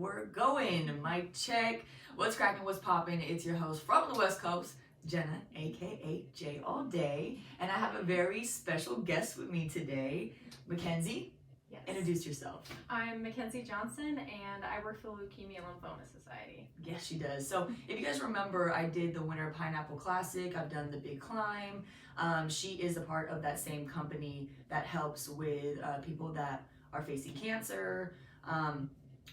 we're going. Mic check. What's cracking? What's popping? It's your host from the West Coast, Jenna, aka J All Day, and I have a very special guest with me today, McKenzie. Yes. Introduce yourself. I'm McKenzie Johnson, and I work for Leukemia Lymphoma Society. Yes, she does. So if you guys remember, I did the Winter Pineapple Classic. I've done the Big Climb. She is a part of that same company that helps with people that are facing cancer.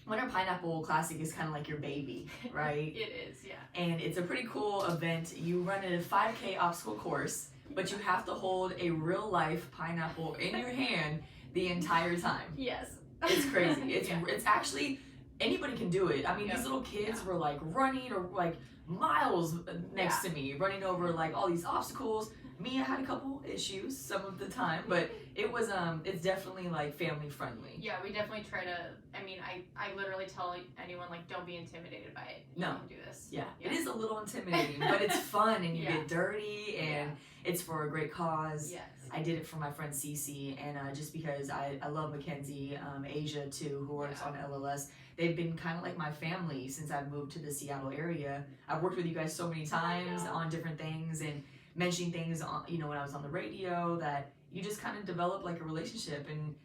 Winter Pineapple Classic is kind of like your baby, right? It is, yeah. And it's a pretty cool event. You run a 5K obstacle course, but you have to hold a real life pineapple in your hand the entire time. Yes. It's crazy. It's actually, anybody can do it. I mean, these little kids were like running or like miles next to me, running over like all these obstacles. Me, I had a couple issues some of the time, but it was it's definitely like family friendly. Yeah, we definitely try to. I mean, I literally tell anyone like, don't be intimidated by it. You can do this. Yeah, it is a little intimidating, but it's fun and you get dirty and it's for a great cause. Yes. I did it for my friend Cece, and just because I love McKenzie, Asia too, who works on LLS. They've been kind of like my family since I've moved to the Seattle area. I've worked with you guys so many times on different things and mentioning things on, when I was on the radio, that you just kind of develop like a relationship. And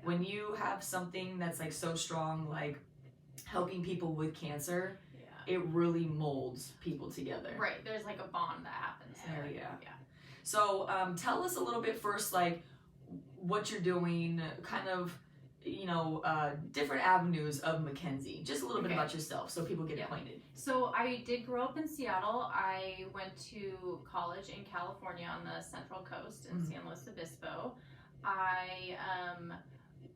when you have something that's like so strong, like helping people with cancer, it really molds people together. Right. There's like a bond that happens there. Yeah. So tell us a little bit first, like what you're doing, kind of, different avenues of McKenzie. Just a little bit about yourself so people get acquainted. So I did grow up in Seattle. I went to college in California on the Central Coast in San Luis Obispo. I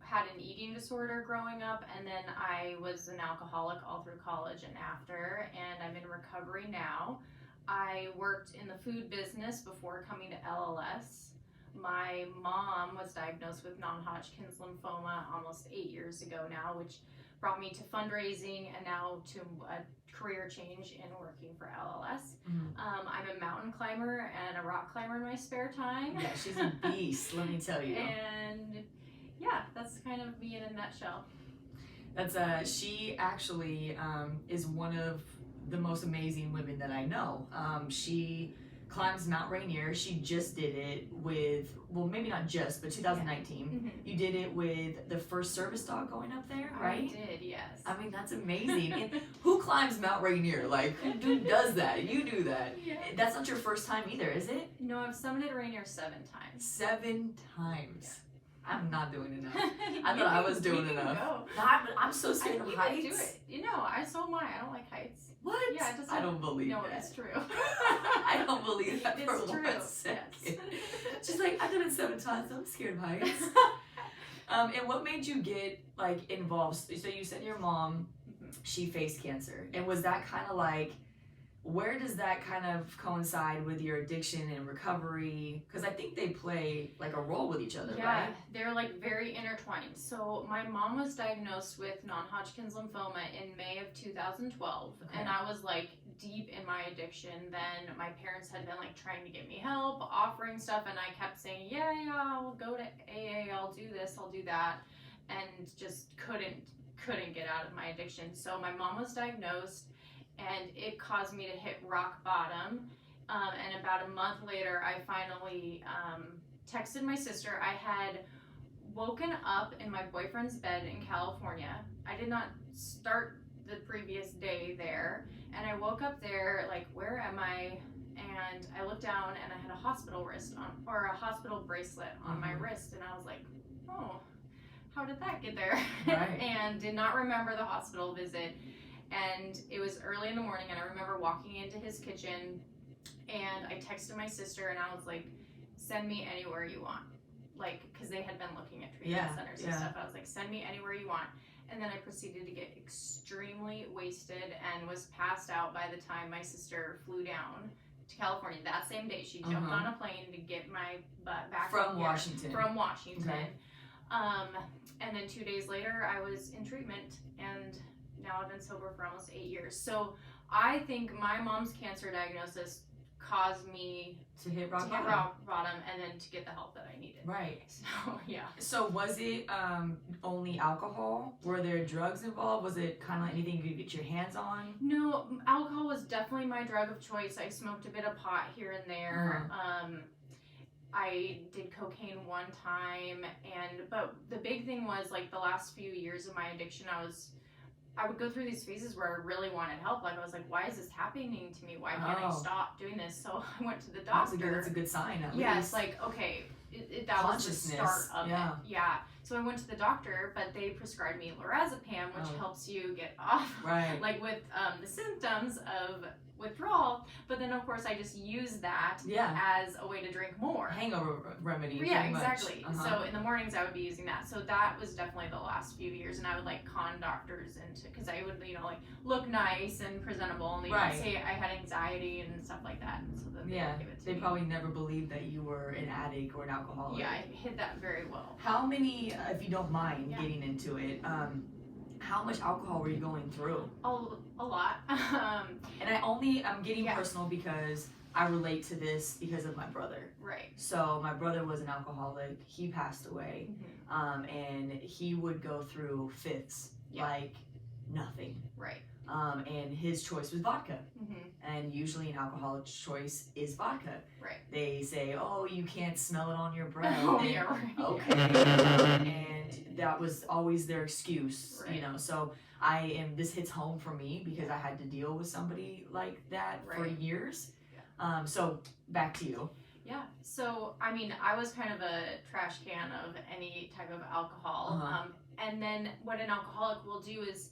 had an eating disorder growing up, and then I was an alcoholic all through college and after, and I'm in recovery now. I worked in the food business before coming to LLS. My mom was diagnosed with non-Hodgkin's lymphoma almost 8 years ago now, which brought me to fundraising and now to a career change in working for LLS. I'm a mountain climber and a rock climber in my spare time. Yeah, she's a beast, let me tell you. And yeah, that's kind of me in a nutshell. That's she actually is one of the most amazing women that I know. She climbs Mount Rainier. She just did it with, well, maybe not just, but 2019. You did it with the first service dog going up there, right? I did, yes. I mean, that's amazing. And who climbs Mount Rainier? Like, who does that? You do that. Yeah. That's not your first time either, is it? No, I've summited Rainier 7 times. 7 times. Yeah. I'm not doing enough. I thought I was doing enough. I'm so scared of heights. You can do it. I so am I. I don't like heights. What? Yeah, it doesn't. I don't believe that. No, it's true. I don't believe that for it's true. 1 second. Yes. She's like, I've done it 7 times. I'm scared of heights. And what made you get like involved? So you said your mom, she faced cancer, and was that kind of like, where does that kind of coincide with your addiction and recovery? Because I think they play like a role with each other, right? They're like very intertwined. So my mom was diagnosed with non-Hodgkin's lymphoma in May of 2012, and I was like deep in my addiction. Then my parents had been like trying to get me help, offering stuff, and I kept saying, yeah, I'll go to AA, I'll do this, I'll do that, and just couldn't get out of my addiction. So my mom was diagnosed, and it caused me to hit rock bottom. And about a month later, I finally texted my sister. I had woken up in my boyfriend's bed in California. I did not start the previous day there. And I woke up there, like, where am I? And I looked down and I had a hospital hospital bracelet on my wrist. And I was like, oh, how did that get there? Right. And did not remember the hospital visit. And it was early in the morning, and I remember walking into his kitchen, and I texted my sister, and I was like, send me anywhere you want. Like, because they had been looking at treatment centers and stuff. I was like, send me anywhere you want. And then I proceeded to get extremely wasted and was passed out by the time my sister flew down to California that same day. She jumped on a plane to get my butt back from Washington. Okay. And then 2 days later, I was in treatment, and now I've been sober for almost 8 years. So I think my mom's cancer diagnosis caused me to hit rock to bottom. hit rock bottom and then to get the help that I needed. Right. So yeah. So was it only alcohol? Were there drugs involved? Was it kind of like anything you could get your hands on? No, alcohol was definitely my drug of choice. I smoked a bit of pot here and there. I did cocaine one time, but the big thing was like the last few years of my addiction, I would go through these phases where I really wanted help. Like I was like, why is this happening to me? Why can't I stop doing this? So I went to the doctor. That's a good sign. At yeah, least. it's like, okay, that was the start of it. Yeah. So I went to the doctor, but they prescribed me lorazepam, which helps you get off, like with the symptoms of withdrawal. But then of course I just used that as a way to drink more. Hangover remedy. Yeah, exactly. So in the mornings I would be using that. So that was definitely the last few years, and I would like con doctors into, because I would like look nice and presentable, and they would say I had anxiety and stuff like that. And so then they would give it to me. Probably never believed that you were an addict or an alcoholic. Yeah, I hid that very well. How many, if you don't mind getting into it, how much alcohol were you going through? A lot. And I'm getting personal because I relate to this because of my brother. Right. So my brother was an alcoholic. He passed away. And he would go through fifths like nothing. Right. And his choice was vodka. And usually an alcoholic's choice is vodka. Right. They say, oh, you can't smell it on your breath. Oh, yeah, right. Okay. And that was always their excuse, you know. So this hits home for me because I had to deal with somebody like that for years. So back to you. Yeah. So, I mean, I was kind of a trash can of any type of alcohol. And then what an alcoholic will do is,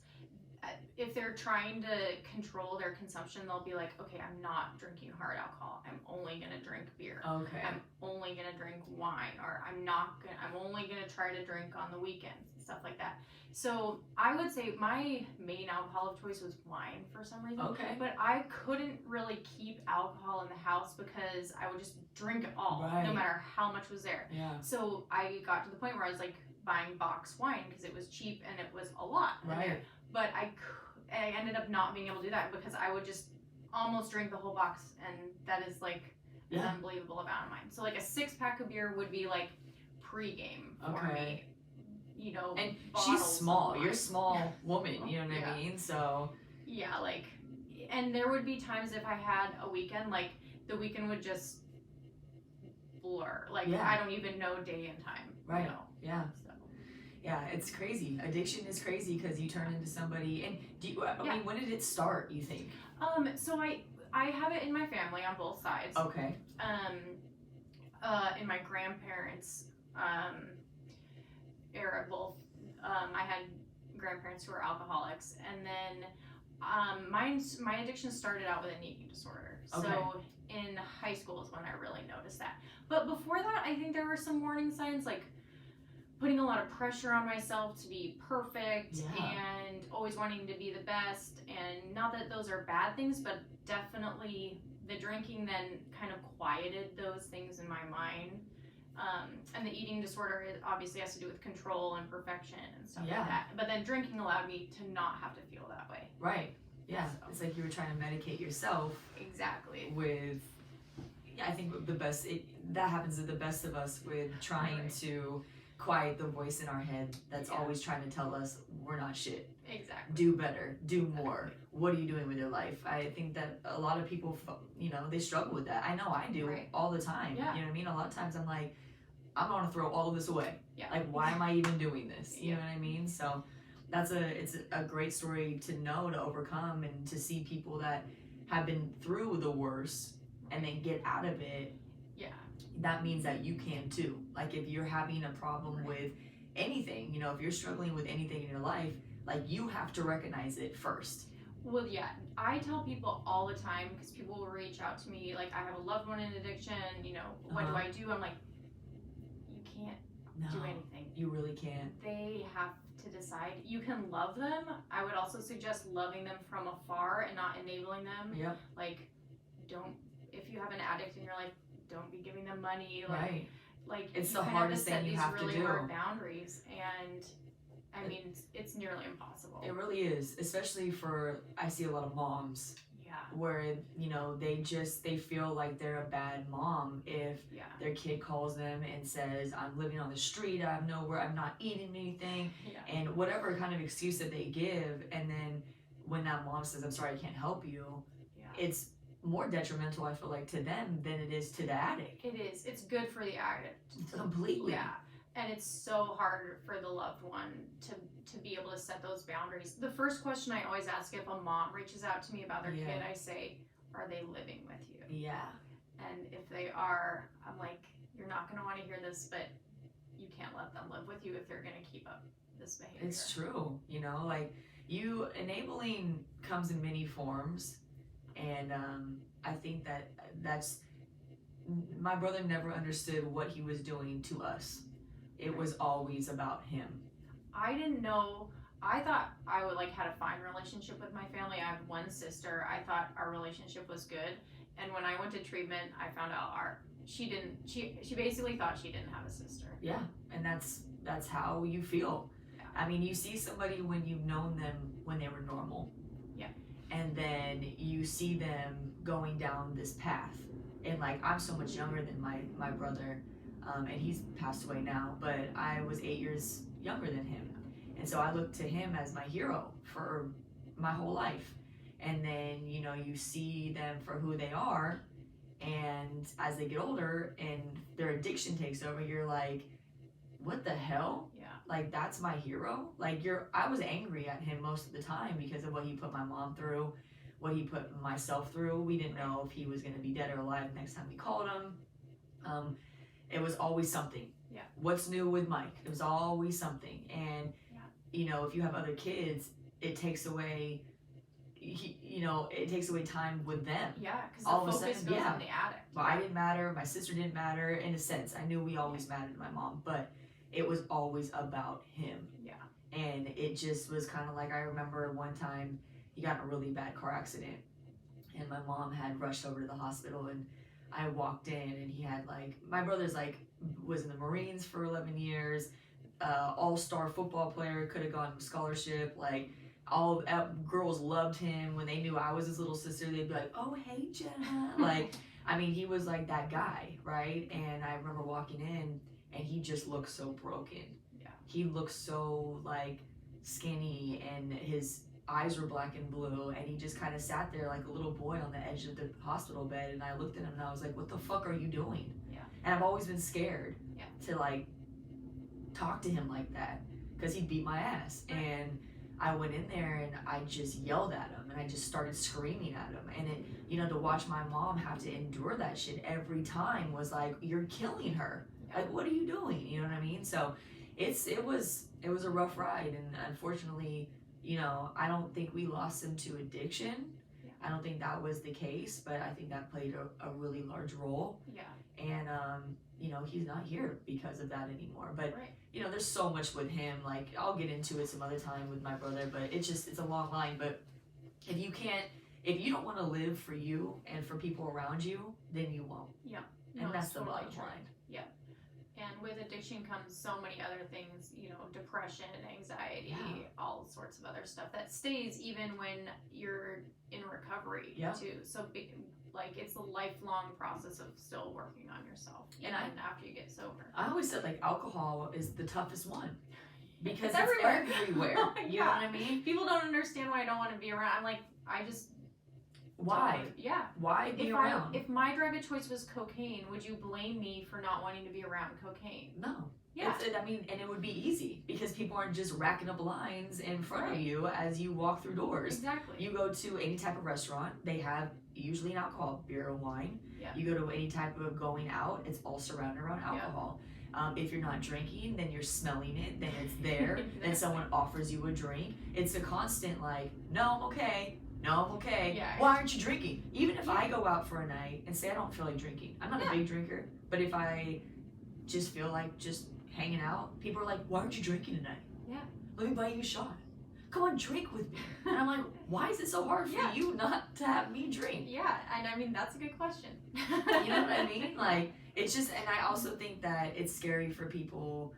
if they're trying to control their consumption, they'll be like, okay, I'm not drinking hard alcohol. I'm only going to drink beer. Okay. I'm only going to drink wine, or I'm only going to try to drink on the weekends and stuff like that. So I would say my main alcohol of choice was wine for some reason. Okay. But I couldn't really keep alcohol in the house because I would just drink it all, no matter how much was there. Yeah. So I got to the point where I was like buying box wine because it was cheap and it was a lot in there. But I ended up not being able to do that because I would just almost drink the whole box, and that is like an unbelievable amount of mine. So like a 6-pack of beer would be like pre-game for me, you know. And she's small. You're a small woman, you know what I mean? So yeah, like, and there would be times if I had a weekend, like the weekend would just blur. Like I don't even know day and time. Right. You know? Yeah. So. Yeah, it's crazy. Addiction is crazy because you turn into somebody. And do you, I mean, when did it start, you think? So I have it in my family on both sides. Okay. In my grandparents' era, both I had grandparents who were alcoholics, and then my addiction started out with an eating disorder. Okay. So in high school is when I really noticed that. But before that, I think there were some warning signs, like putting a lot of pressure on myself to be perfect and always wanting to be the best. And not that those are bad things, but definitely the drinking then kind of quieted those things in my mind. And the eating disorder obviously has to do with control and perfection and stuff like that. But then drinking allowed me to not have to feel that way. Right. Yeah. So. It's like you were trying to medicate yourself. Exactly. With, I think that happens to the best of us with trying to quiet the voice in our head that's always trying to tell us we're not shit. Exactly. Do better. Do more. What are you doing with your life? I think that a lot of people, you know, they struggle with that. I know I do all the time. Yeah. You know what I mean? A lot of times I'm like, I'm going to throw all of this away. Yeah. Like, why am I even doing this? You know what I mean? So it's a great story to know, to overcome, and to see people that have been through the worst and then get out of it. Yeah. That means that you can too. Like if you're having a problem with anything, you know, if you're struggling with anything in your life, like you have to recognize it first. Well, yeah, I tell people all the time, because people will reach out to me, like I have a loved one in addiction, you know, what do I do? I'm like, you can't do anything. You really can't. They have to decide. You can love them. I would also suggest loving them from afar and not enabling them. Yep. Like, if you have an addict in your life, don't be giving them money. Like it's the hardest thing you have to do. Really hard boundaries, and I mean it's nearly impossible. It really is, especially for I see a lot of moms where, you know, they feel like they're a bad mom if their kid calls them and says, I'm living on the street, I have nowhere, I'm not eating anything, and whatever kind of excuse that they give. And then when that mom says, I'm sorry, I can't help you, it's more detrimental, I feel like, to them than it is to the addict. It is. It's good for the addict. Completely. Yeah. And it's so hard for the loved one to be able to set those boundaries. The first question I always ask if a mom reaches out to me about their kid, I say, are they living with you? Yeah. And if they are, I'm like, you're not going to want to hear this, but you can't let them live with you if they're going to keep up this behavior. It's true. You know, like, enabling comes in many forms. And I think that's, my brother never understood what he was doing to us. It was always about him. I didn't know. I thought I would had a fine relationship with my family. I have one sister. I thought our relationship was good. And when I went to treatment, I found out she basically thought she didn't have a sister. Yeah, and that's how you feel. Yeah. I mean, you see somebody when you've known them when they were normal. Yeah. And then you see them going down this path. And I'm so much younger than my brother. And he's passed away now, but I was 8 years younger than him. And so I looked to him as my hero for my whole life. And then, you know, you see them for who they are, and as they get older and their addiction takes over, you're like, what the hell? Yeah. That's my hero? I was angry at him most of the time because of what he put my mom through, what he put myself through. We didn't know if he was going to be dead or alive next time we called him. It was always something. Yeah. What's new with Mike? It was always something. And, you know, if you have other kids, it takes away, it takes away time with them. Yeah, because the focus goes on the addict. Well, I didn't matter. My sister didn't matter. In a sense, I knew we always mattered to my mom, but it was always about him. Yeah. And it just was kind of I remember one time he got in a really bad car accident, and my mom had rushed over to the hospital, and I walked in, and he had my brother's was in the Marines for 11 years, all-star football player, could have gone to scholarship, all girls loved him. When they knew I was his little sister, they'd be like, oh, hey, Jenna. I mean, he was that guy, right? And I remember walking in, and he just looked so broken. Yeah. He looked so skinny, and his eyes were black and blue, and he just kind of sat there like a little boy on the edge of the hospital bed. And I looked at him and I was like, what the fuck are you doing? Yeah. And I've always been scared to talk to him like that, because he beat my ass. And I went in there and I just yelled at him, and I just started screaming at him. And it, you know, to watch my mom have to endure that shit every time was you're killing her. What are you doing? You know what I mean? So it was a rough ride, and unfortunately, you know, I don't think we lost him to addiction. Yeah. I don't think that was the case, but I think that played a really large role. Yeah. And, you know, he's not here because of that anymore. But, you know, there's so much with him. I'll get into it some other time with my brother, but it's a long line. But if you don't want to live for you and for people around you, then you won't. Yeah. And that's the bottom line. Yeah. And with addiction comes so many other things, you know, depression, anxiety, all sorts of other stuff that stays even when you're in recovery too. So it's a lifelong process of still working on yourself, even after you get sober. I always said alcohol is the toughest one because it's everywhere. You know what I mean? People don't understand why I don't want to be around. I'm like, I just. Why? Yeah. Why be around? If my drug of choice was cocaine, would you blame me for not wanting to be around cocaine? No. Yeah. And it would be easy because people aren't just racking up lines in front of you as you walk through doors. Exactly. You go to any type of restaurant, they have usually an alcohol, beer or wine. Yeah. You go to any type of going out, it's all surrounded around alcohol. If you're not drinking, then you're smelling it, then it's there, then someone offers you a drink. It's a constant no, I'm okay. No, I'm okay. Yeah. Why aren't you drinking? Even if I go out for a night and say I don't feel like drinking, I'm not a big drinker, but if I just feel like just hanging out, people are like, why aren't you drinking tonight? Yeah. Let me buy you a shot. Come on, drink with me. And I'm like, why is it so hard for you not to have me drink? Yeah, and I mean, that's a good question. You know what I mean? It's just, and I also think that it's scary for people,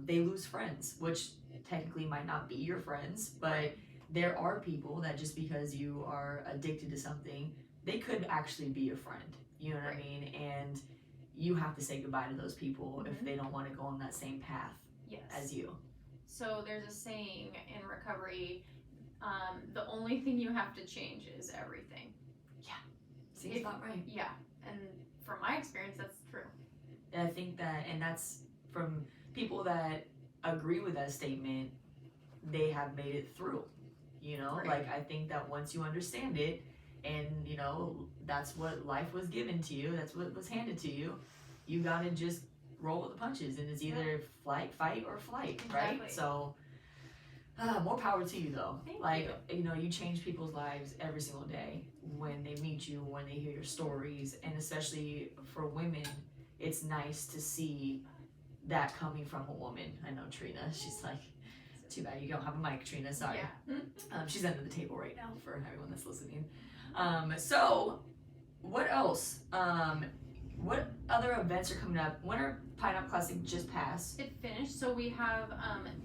they lose friends, which technically might not be your friends, but there are people that just because you are addicted to something, they could actually be a friend. You know what I mean? And you have to say goodbye to those people if they don't want to go on that same path as you. So there's a saying in recovery, the only thing you have to change is everything. Seems about right. Yeah, and from my experience, that's true. And I think that, and that's from people that agree with that statement, they have made it through, you know? Right. Like, I think that once you understand it, and, you know, that's what life was given to you, that's what was handed to you, you gotta just roll with the punches, and it's either fight or flight, Exactly. right? So, more power to you, though. Thank you know, you change people's lives every single day when they meet you, when they hear your stories, and especially for women, it's nice to see that coming from a woman. I know Trina, she's like, too bad you don't have a mic, Trina, sorry. Yeah. She's under the table right now for everyone that's listening. So, what else? What other events are coming up? Winter Pineapple Classic just passed. It finished, so we have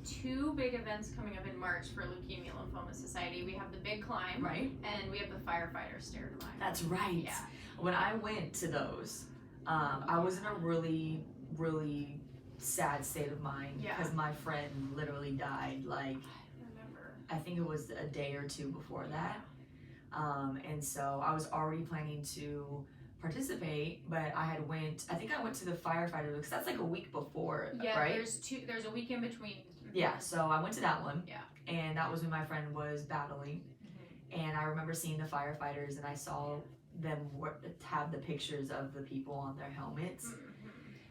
2 big events coming up in March for Leukemia Lymphoma Society. We have the Big Climb, Right. and we have the Firefighter Stair Climb. That's right. Yeah. When I went to those, I was in a really, really sad state of mind because my friend literally died, like, I remember. I think it was a day or 2 before that. And so I was already planning to participate, but I went to the firefighter because that's like a week before, right? There's a week in between. Yeah, so I went to that one. Yeah. And that was when my friend was battling. And I remember seeing the firefighters, and I saw them have the pictures of the people on their helmets.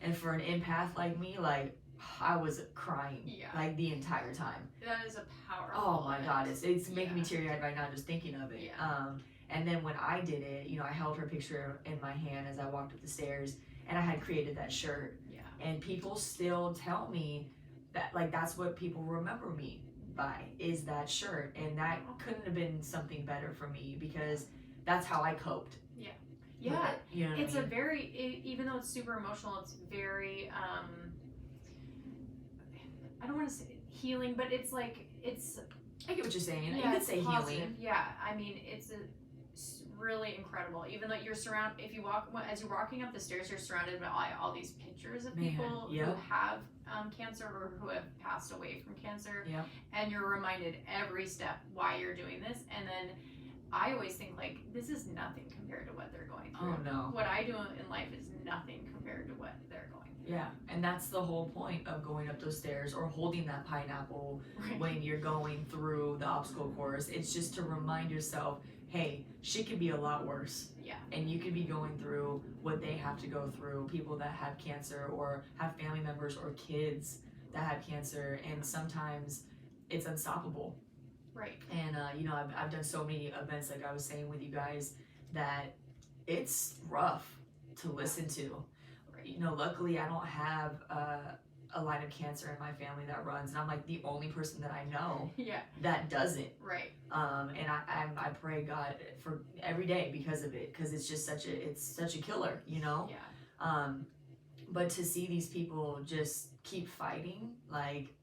And for an empath like me, like, I was crying like the entire time. That is a powerful Oh my event. God, it's making me teary-eyed right now just thinking of it. Yeah. And then when I did it, you know, I held her picture in my hand as I walked up the stairs, and I had created that shirt. Yeah. And people still tell me that, like, that's what people remember me by, is that shirt. And that couldn't have been something better for me because that's how I coped. Yeah. You know what It's I mean? a very, even though it's super emotional, it's very, I don't want to say healing, but it's like, it's. I get what you're saying. Yeah, You could say positive. healing. Yeah, I mean, it's really incredible. Even though you're surrounded, as you're walking up the stairs, you're surrounded by all these pictures of people who have cancer or who have passed away from cancer. Yeah. And you're reminded every step why you're doing this. And then I always think, like, this is nothing compared to what they're going through. Oh no. What I do in life is nothing compared to what they're going through. Yeah, and that's the whole point of going up those stairs or holding that pineapple when you're going through the obstacle course. It's just to remind yourself, hey, shit could be a lot worse. Yeah. And you could be going through what they have to go through, people that have cancer or have family members or kids that have cancer, and sometimes it's unstoppable. Right. And, you know, I've done so many events, like I was saying with you guys, that it's rough to listen to. You know, luckily I don't have a line of cancer in my family that runs, and I'm like the only person that I know that doesn't. Right. And I pray God for every day because of it, because it's just such a killer, you know. Yeah. But to see these people just keep fighting, like,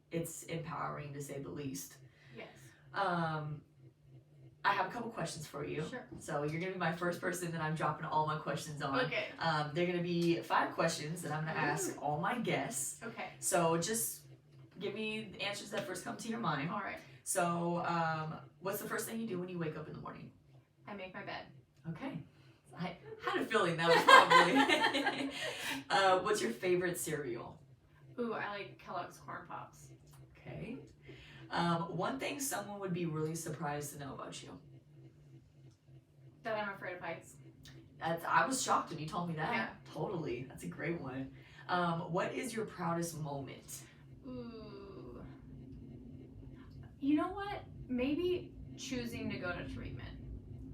it's empowering to say the least. Yes. I have a couple questions for you. Sure. So you're gonna be my first person that I'm dropping all my questions on. Okay. They're gonna be 5 questions that I'm gonna ask all my guests. Okay. So just give me the answers that first come to your mind. All right. So, what's the first thing you do when you wake up in the morning? I make my bed. Okay. I had a feeling that was probably. What's your favorite cereal? Ooh, I like Kellogg's Corn Pops. Okay. One thing someone would be really surprised to know about you. That I'm afraid of heights. I was shocked when you told me that. Yeah. Totally. That's a great one. What is your proudest moment? Ooh. You know what? Maybe choosing to go to treatment.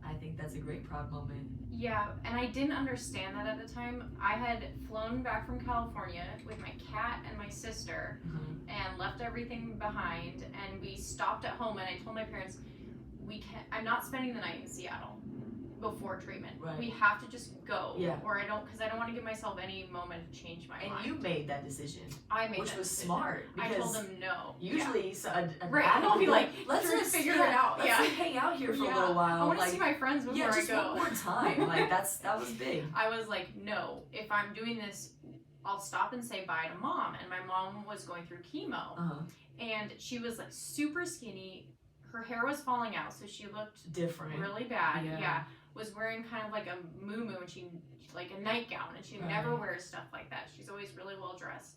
I think that's a great proud moment. Yeah, and I didn't understand that at the time. I had flown back from California with my cat and my sister and left everything behind, and we stopped at home, and I told my parents, I'm not spending the night in Seattle before treatment. Right. We have to just go. Yeah. Or because I don't want to give myself any moment to change my mind. And you made that decision, I made which that was decision. smart. I Because told him no. usually, so an Right, adult I'll be like, let's "Trying to just figure it out." Let's Yeah. just hang out here for a Yeah. little while. I want to like, see my friends before yeah, I just go. one more time. Like that was big. I was like, no, if I'm doing this, I'll stop and say bye to mom. And my mom was going through chemo, and she was like super skinny. Her hair was falling out, so she looked Different. really bad. Yeah. Yeah. Was wearing kind of like a muumuu, and she like a nightgown, and she never wears stuff like that. She's always really well dressed.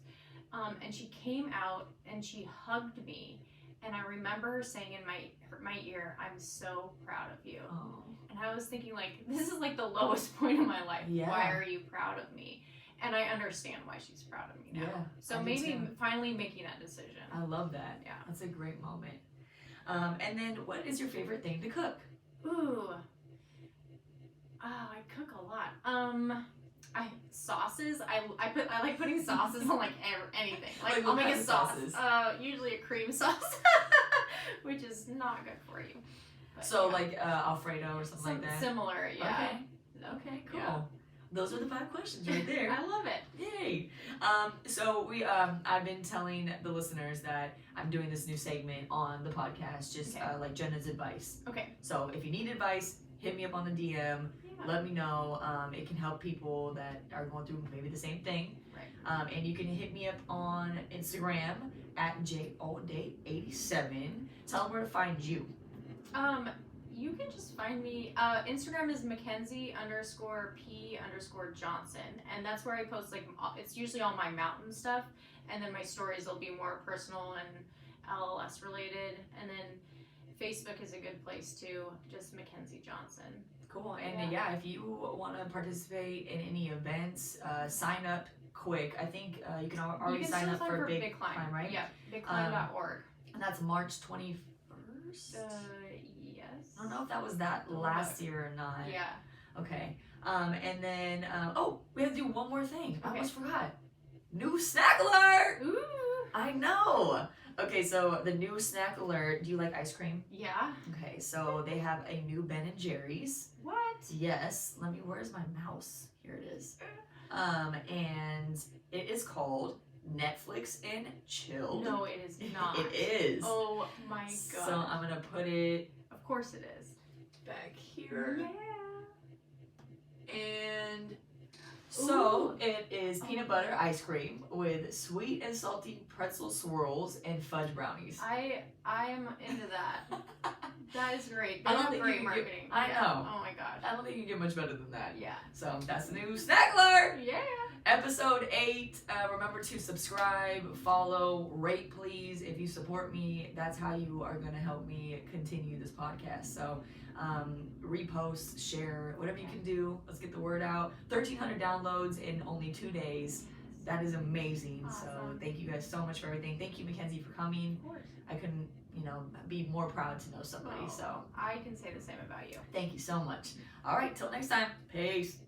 And she came out and she hugged me, and I remember her saying in my ear, "I'm so proud of you." Oh. And I was thinking, like, this is like the lowest point in my life. Yeah. Why are you proud of me? And I understand why she's proud of me now. Yeah, So I do maybe too. finally making that decision. I love that. Yeah. That's a great moment. And then, what is your favorite thing to cook? Ooh. Oh, I cook a lot. Sauces. I like putting sauces on like anything. Like Like I'll what make kind a of sauce. sauces? Usually a cream sauce, which is not good for you. But, So yeah. like Alfredo or something like that. Similar, yeah. Okay, cool. Yeah. Those are the 5 questions right there. I love it. Yay! So we I've been telling the listeners that I'm doing this new segment on the podcast, just Okay. like Jenna's advice. Okay. So if you need advice, hit me up on the DM. Yeah. Let me know. It can help people that are going through maybe the same thing. Right. And you can hit me up on Instagram at JODate87. Tell them where to find you. You can just find me. Instagram is McKenzie_P_Johnson, and that's where I post like it's usually all my mountain stuff, and then my stories will be more personal and LLS related, and then Facebook is a good place too. Just McKenzie Johnson. Cool. And yeah, if you want to participate in any events, sign up quick. I think you can already sign up for Big Climb, right? Yeah, bigclimb.org. And that's March 21st. Yes. I don't know if that was that last year or not. Yeah. Okay. And then we have to do one more thing. I Okay. almost forgot. New snack alert! Ooh. I know. Okay, so the new snack alert. Do you like ice cream? Yeah. Okay, so they have a new Ben and Jerry's. What? Yes. Where's my mouse? Here it is. And it is called Netflix and Chill. No, it is not. It is. Oh my god. So I'm gonna put it Of course it is. back here. Yeah. And so it is peanut butter ice cream with sweet and salty pretzel swirls and fudge brownies. I am into that. That is great. They I don't have think great you can get- marketing. I Yeah. know. Oh my gosh. I don't think you can get much better than that. Yeah. So that's the new snack alert. Yeah. Episode 8. Remember to subscribe, follow, rate, please. If you support me, that's how you are going to help me continue this podcast. So repost, share, whatever you can do. Let's get the word out. 1,300 downloads in only 2 days. That is amazing. So Awesome. thank you guys so much for everything. Thank you, McKenzie, for coming. Of course. I couldn't, be more proud to know somebody. Oh, So I can say the same about you. thank you so much. All right, till next time. Peace.